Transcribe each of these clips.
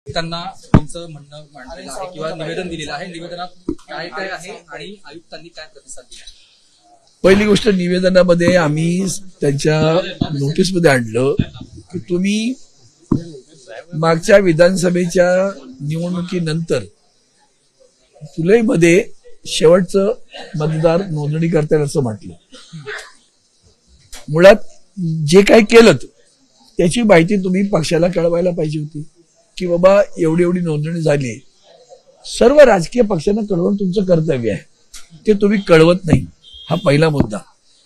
त्यांना तुमचं म्हणणं मांडलेलं आहे किंवा निवेदन दिलेलं आहे, निवेदनात काय काय आहे आणि आयुक्तांनी काय प्रतिसाद दिला? पहिली गोष्ट, निवेदनामध्ये आम्ही त्यांच्या नोटीसमध्ये आणलं की तुम्ही मागच्या विधानसभेच्या निवडणुकीनंतर जुलैमध्ये शेवटचं मतदार नोंदणी करता येईल असं म्हटलं. मुळात जे काही केलं त्याची माहिती तुम्ही पक्षाला कळवायला पाहिजे होती की बाबा एवढी एवढी नोंदणी झाली. सर्व राजकीय पक्षांना कळवणं तुमचं कर्तव्य आहे, ते तुम्ही कळवत नाही. हा पहिला मुद्दा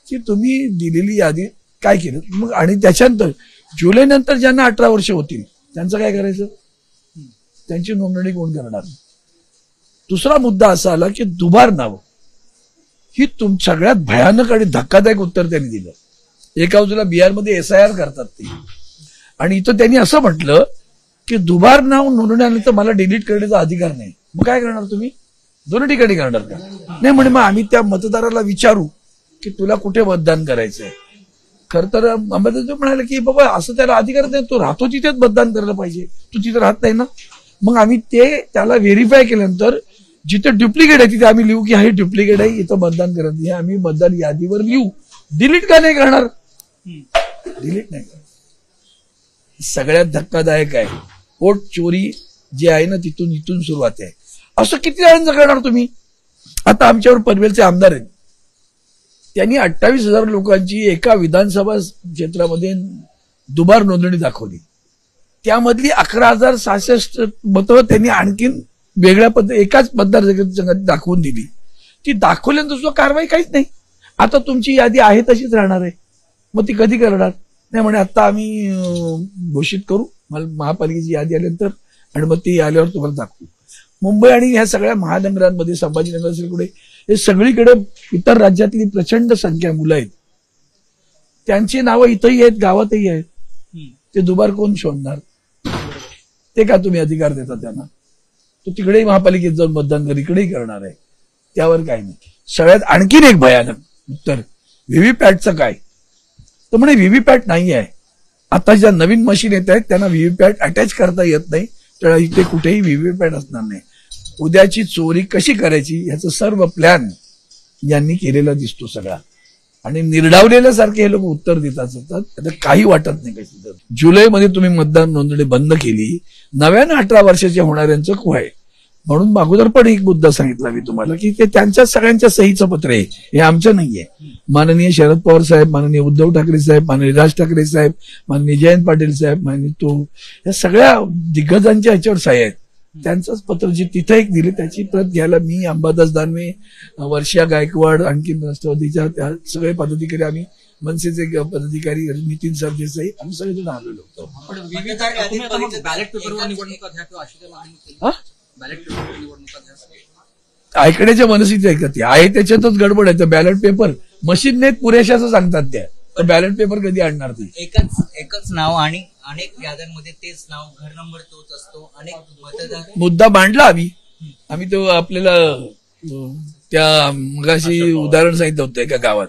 की तुम्ही दिलेली यादी काय केलं. मग आणि त्याच्यानंतर जुलै नंतर ज्यांना 18 वर्ष होतील त्यांचं काय करायचं, त्यांची नोंदणी कोण करणार. दुसरा मुद्दा असा आला की दुबार नाव ही सगळ्यात भयानक आणि धक्कादायक उत्तर त्यांनी दिलं. एका बाजूला बिहारमध्ये SIR करतात ते, आणि इथं त्यांनी असं म्हटलं की दुबार नाव नोंदणी आलं तर मला डिलीट करण्याचा अधिकार नाही. मग काय करणार तुम्ही, दोन्ही ठिकाणी करणार का? नाही म्हणे मग आम्ही त्या मतदाराला विचारू की तुला कुठे मतदान करायचंय. खर तर अंबादास म्हणाले की बाबा असं त्याला अधिकार नाही, तो राहतो तिथेच मतदान करायला पाहिजे, तू तिथे राहत नाही ना. मग आम्ही ते त्याला व्हेरीफाय केल्यानंतर जिथे डुप्लिकेट आहे तिथे आम्ही लिहू की हे डुप्लिकेट आहे, इथं मतदान करत नाही, आम्ही मतदान यादीवर लिहू. डिलीट का नाही करणार, डिलीट नाही करणार. सगळ्यात धक्कादायक आहे पोट चोरी जे आहे ना, इथून सुरुवात आहे. असं किती जणांचं करणार तुम्ही. आता आमच्यावर पनवेलचे आमदार आहेत, त्यांनी 28,000 लोकांची एका विधानसभा क्षेत्रामध्ये दुबार नोंदणी दाखवली. त्यामधली 11,066 मतं त्यांनी आणखीन वेगळ्या पद्धती एकाच मतदारसंघात दाखवून दिली. ती दाखवल्यानंतर सुद्धा कारवाई काहीच नाही. आता तुमची यादी आहे तशीच राहणार आहे, मग ती कधी करणार. नाही म्हणे आता आम्ही घोषित करू महापालिकेची यादी आल्यानंतर, आणि मग ती आल्यावर तुम्हाला दाखवू. मुंबई आणि ह्या सगळ्या महानगरांमध्ये, संभाजीनगर असेल कुठे, हे सगळीकडे इतर राज्यातली प्रचंड संख्या मुलं आहेत, त्यांची नावं इथंही आहेत, गावातही आहेत. ते दुबार कोण शोधणार, ते का तुम्ही अधिकार देता त्यांना. तो तिकडेही महापालिकेत जाऊन मतदान कर, इकडेही करणार आहे, त्यावर काय नाही. सगळ्यात आणखीन एक भयानक उत्तर, व्हीव्हीपॅटचं काय. तर म्हणे व्हीव्हीपॅट नाही आहे. आता ज्या नवीन मशीन येत आहेत त्यांना व्हीव्हीपॅट अटॅच करता येत नाही, तर इथे कुठेही व्हीव्हीपॅट असणार नाही. उद्याची चोरी कशी करायची याचं सर्व प्लॅन यांनी केलेला दिसतो सगळा, आणि निर्डावलेल्यासारखे हे लोक उत्तर देतात असतात. आता काही वाटत नाही कशी. जुलैमध्ये तुम्ही मतदान नोंदणी बंद केली, नव्यानं 18 वर्षाच्या होणाऱ्यांचं काय. म्हणून अगोदर पण एक मुद्दा सांगितला मी तुम्हाला की ते त्यांच्या सगळ्यांच्या सहीचं पत्र आहे, हे आमचं नाहीये. माननीय शरद पवार साहेब, माननीय उद्धव ठाकरे साहेब, माननीय राज ठाकरे साहेब, माननीय जयंत पाटील साहेब, माननीय या सगळ्या दिग्गजांच्या ह्याच्यावर सही आहेत. त्यांचंच पत्र जे तिथे एक दिले त्याची प्रत घ्यायला मी, अंबादास दानवे, वर्षा गायकवाड, आणखी राष्ट्रवादीच्या त्या सगळे पदाधिकारी, आम्ही मनसेचे पदाधिकारी, नितीन सरदेसाई, आम्ही सगळेजण आलेलो होतो. ऐकण्याच्या मनस्थिती आहे का ती आहे, त्याच्यातच गडबड आहे. तर बॅलेट पेपर मशीन नाहीत पुरेशा असं सांगतात त्या, तर बॅलेट पेपर कधी आणणार ते. एकच नाव आणि अनेक याद्यांमध्ये तेच नाव, घर नंबर तोच असतो, अनेक मतदार. मुद्दा मांडला आम्ही तो आपल्याला त्या मगाशी उदाहरण सांगितलं होतं एका गावात.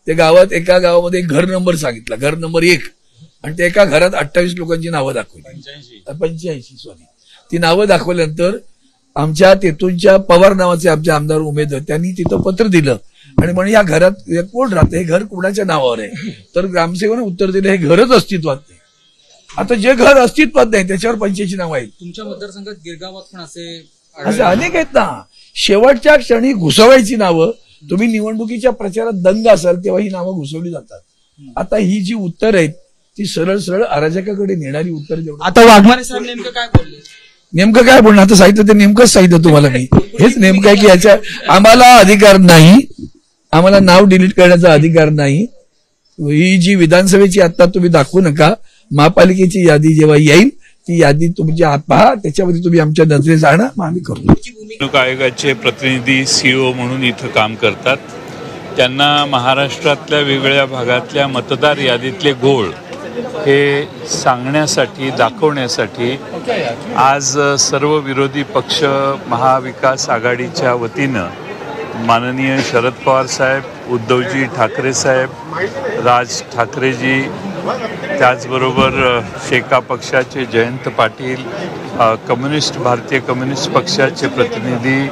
त्या गावात एका गावामध्ये घर नंबर सांगितला, घर नंबर 1, आणि त्या एका घरात 28 लोकांची नावं दाखवली, 85 सॉरी. ती नावं दाखवल्यानंतर आमच्या तेथूनच्या पवार नावाचे आमचे आमदार उमेदवार त्यांनी तिथं पत्र दिलं आणि म्हणे या घरात कोण राहतं, हे घर कोणाच्या नावावर आहे. तर ग्रामसेवकाने उत्तर दिलं हे घरच अस्तित्वात नाही. आता जे घर अस्तित्वात नाही त्याच्यावर 85 नावं आहेत. तुमच्या मतदारसंघात गिरगावात पण असे अनेक आहेत ना. शेवटच्या क्षणी घुसवायची नावं, तुम्ही निवडणुकीच्या प्रचारात दंग असाल तेव्हा ही नावं घुसवली जातात. आता ही जी उत्तर आहेत ती सरळ सरळ अराजकाकडे नेणारी उत्तर देऊ. आता वाघमारे साहेब नेमकं काय बोलले, नेमकं काय बोलणार, आता साहित्य ते नेमकंच सांगितलं तुम्हाला मी. हेच नेमकं आहे की याच्या आम्हाला अधिकार नाही, आम्हाला नाव डिलीट करण्याचा अधिकार नाही. ही जी विधानसभेची आता तुम्ही दाखवू नका, महापालिकेची यादी जेव्हा येईल ती यादी तुमच्या हात पहा, त्याच्यामध्ये तुम्ही आमच्या नजरेस आणा, मग आम्ही करू. निवडणूक आयोगाचे प्रतिनिधी CEO म्हणून इथं काम करतात. त्यांना महाराष्ट्रातल्या वेगवेगळ्या भागातल्या मतदार यादीतले घोळ हे सांगण्यासाठी, दाखवण्यासाठी आज सर्व विरोधी पक्ष महाविकास आघाडीच्या वतीनं माननीय शरद पवार साहेब, उद्धवजी ठाकरे साहेब, राज ठाकरेजी, त्याचबरोबर शेका पक्षाचे जयंत पाटील, भारतीय कम्युनिस्ट पक्षाचे प्रतिनिधी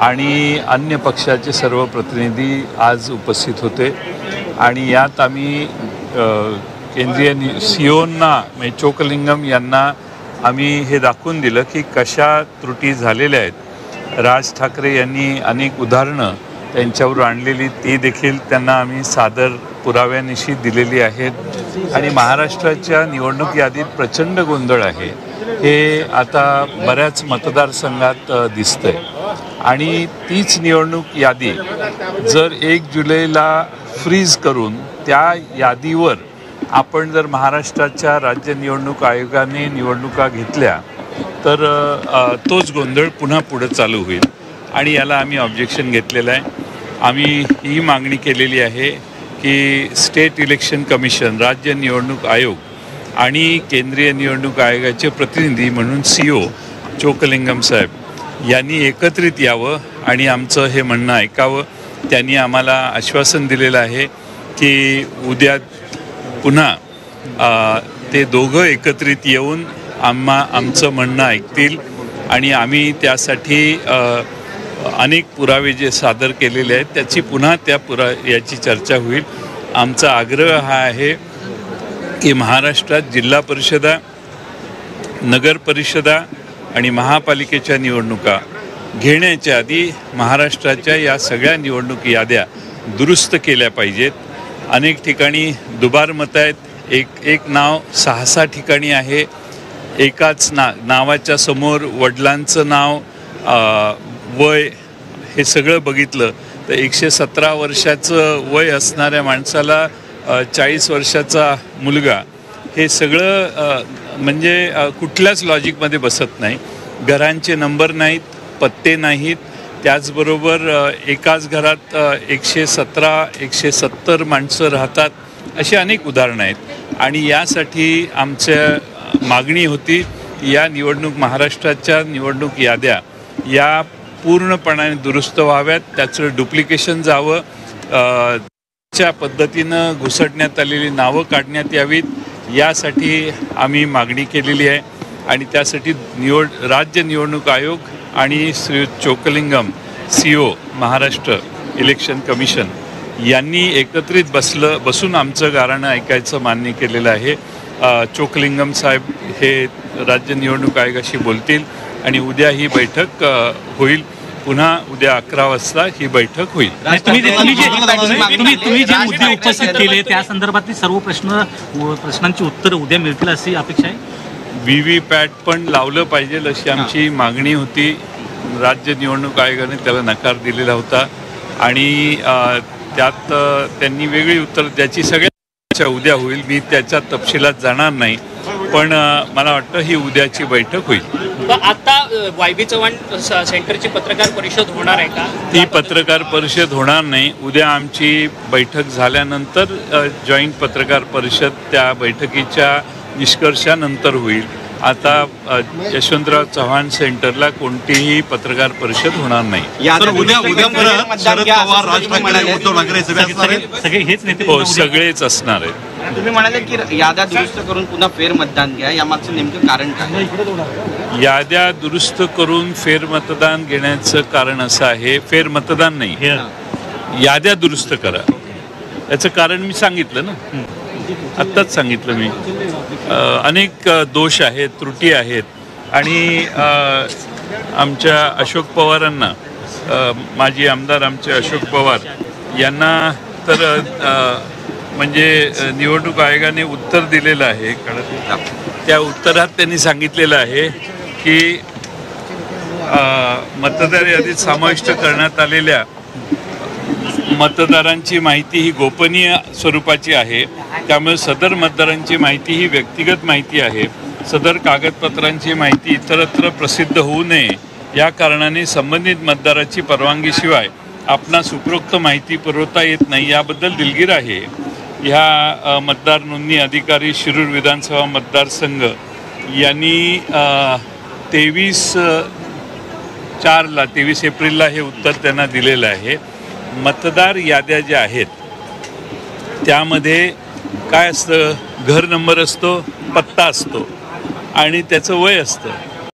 आणि अन्य पक्षाचे सर्व प्रतिनिधी आज उपस्थित होते. आणि यात आम्ही केंद्रीय CEOंना म्हणजे चोकलिंगम यांना आम्ही हे दाखवून दिलं की कशा त्रुटी झालेल्या आहेत. राज ठाकरे यांनी अनेक उदाहरणं त्यांच्यावर आणलेली ती देखील त्यांना आम्ही सादर पुराव्यानिशी दिलेली आहेत. आणि महाराष्ट्राच्या निवडणूक यादीत प्रचंड गोंधळ आहे हे आता बऱ्याच मतदारसंघात दिसतंय. आणि तीच निवडणूक यादी जर 1 जुलैला फ्रीज करून त्या यादीवर आपण जर महाराष्ट्राच्या राज्य निवडणूक आयोगाने निवडणुका घेतल्या तर तोच गोंधळ पुन्हा पुढे चालू होईल. आणि याला आम्ही ऑब्जेक्शन घेतलेलं आहे. आम्ही ही मागणी केलेली आहे की स्टेट इलेक्शन कमिशन, राज्य निवडणूक आयोग आणि केंद्रीय निवडणूक आयोगाचे प्रतिनिधी म्हणून CEO चोकलिंगम साहेब यांनी एकत्रित यावं आणि आमचं हे म्हणणं ऐकावं. त्यांनी आम्हाला आश्वासन दिलेलं आहे की उद्या पुन्हा ते दोघं एकत्रित येऊन आमचं म्हणणं ऐकतील. आणि आम्ही त्यासाठी अनेक पुरावे जे सादर केलेले आहेत त्याची पुन्हा याची चर्चा होईल. आमचा आग्रह हा आहे की महाराष्ट्रात जिल्हा परिषदा, नगर परिषदा आणि महापालिकेच्या निवडणुका घेण्याच्या आधी महाराष्ट्राच्या या सगळ्या निवडणूक याद्या दुरुस्त केल्या पाहिजेत. अनेक ठिकाणी दुबार मतं आहेत. एक नाव 6-6 ठिकाणी आहे. एकाच नावाच्या समोर वडिलांचं नाव, वय हे सगळं बघितलं तर 117 वर्षाचं वय असणाऱ्या माणसाला 40 वर्षाचा मुलगा, हे सगळं म्हणजे कुठल्याच लॉजिकमध्ये बसत नाही. घरांचे नंबर नाहीत, पत्ते नाहीत. त्याचबरोबर एकाच घरात 117-170 माणसं राहतात. अशी अनेक उदाहरणं आहेत. आणि यासाठी आमच्या मागणी होती या महाराष्ट्राच्या निवडणूक याद्या या पूर्णपणाने दुरुस्त व्हाव्यात. त्याचं डुप्लिकेशन जावं, त्या पद्धतीनं घुसडण्यात आलेली नावं काढण्यात यावीत, यासाठी आम्ही मागणी केलेली आहे. आणि त्यासाठी राज्य निवडणूक आयोग आणि Shri Chokalingam CEO Maharashtra election commission यांनी एकत्रित बसून आमचं गाऱ्हाणं ऐकायचं मान्य केलेलं आहे. चोकलिंगम साहेब हे राज्य निवडणूक आयोगाशी बोलतील आणि उद्या ही बैठक होईल. पुन्हा उद्या 11 वाजता ही बैठक होईल. तुम्ही जे मुद्दे उपस्थित केले त्या संदर्भातली सर्व प्रश्नांची उत्तरं उद्या मिळतील अशी अपेक्षा आहे. VVPAT पण लावलं पाहिजे अशी आमची मागणी होती. राज्य निवडणूक आयोगाने त्याला नकार दिलेला होता आणि त्यात त्यांनी वेगळी उत्तर द्यायची. सगळ्या उद्या होईल. मी त्याच्या तपशिलात जाणार नाही, पण मला वाटतं ही उद्याची बैठक होईल. आता YB चव्हाण सेंटरची पत्रकार परिषद होणार आहे का? ती पत्रकार परिषद होणार नाही. उद्या आमची बैठक झाल्यानंतर जॉईंट पत्रकार परिषद त्या बैठकीच्या निष्कर्षानंतर होईल. आता यशवंतराव चव्हाण सेंटरला कोणतीही पत्रकार परिषद होणार नाही. शरद पवार, राज ठाकरे, उद्धव ठाकरे सगळे हेच नेते हो, सगळेच असणार आहेत. तुम्ही म्हणाले की याद्या दुरुस्त करून पुन्हा फेरमतदान घ्या, यामागचं नेमकं कारण काय? याद्या दुरुस्त करून फेरमतदान घेण्याचं कारण असं आहे, फेरमतदान नाही, याद्या दुरुस्त करा. याचं कारण मी सांगितलं ना, आत्ताच सांगितलं मी. अनेक दोष आहेत, त्रुटी आहेत. आणि आमच्या अशोक पवारांना, माजी आमदार आमचे अशोक पवार यांना तर म्हणजे निवडणूक आयोगाने उत्तर दिलेलं आहे. त्या उत्तरात त्यांनी सांगितलेलं आहे की मतदार यादीत समाविष्ट करण्यात आलेल्या मतदारांची माहिती ही गोपनीय स्वरूपाची आहे. त्यामुळे सदर मतदारांची माहिती ही व्यक्तिगत माहिती आहे. सदर कागदपत्रांची माहिती इतरत्र प्रसिद्ध होऊ नये या कारणाने संबंधित मतदाराची परवानगीशिवाय आपणास उपरोक्त माहिती पुरवता येत नाही, याबद्दल दिलगीर आहे. ह्या मतदार नोंदणी अधिकारी शिरूर विधानसभा मतदारसंघ यांनी 23 एप्रिलला हे उत्तर त्यांना दिलेलं आहे. मतदार याद्या ज्या आहेत त्यामध्ये काय असतं, घर नंबर असतो, पत्ता असतो आणि त्याचं वय असतं.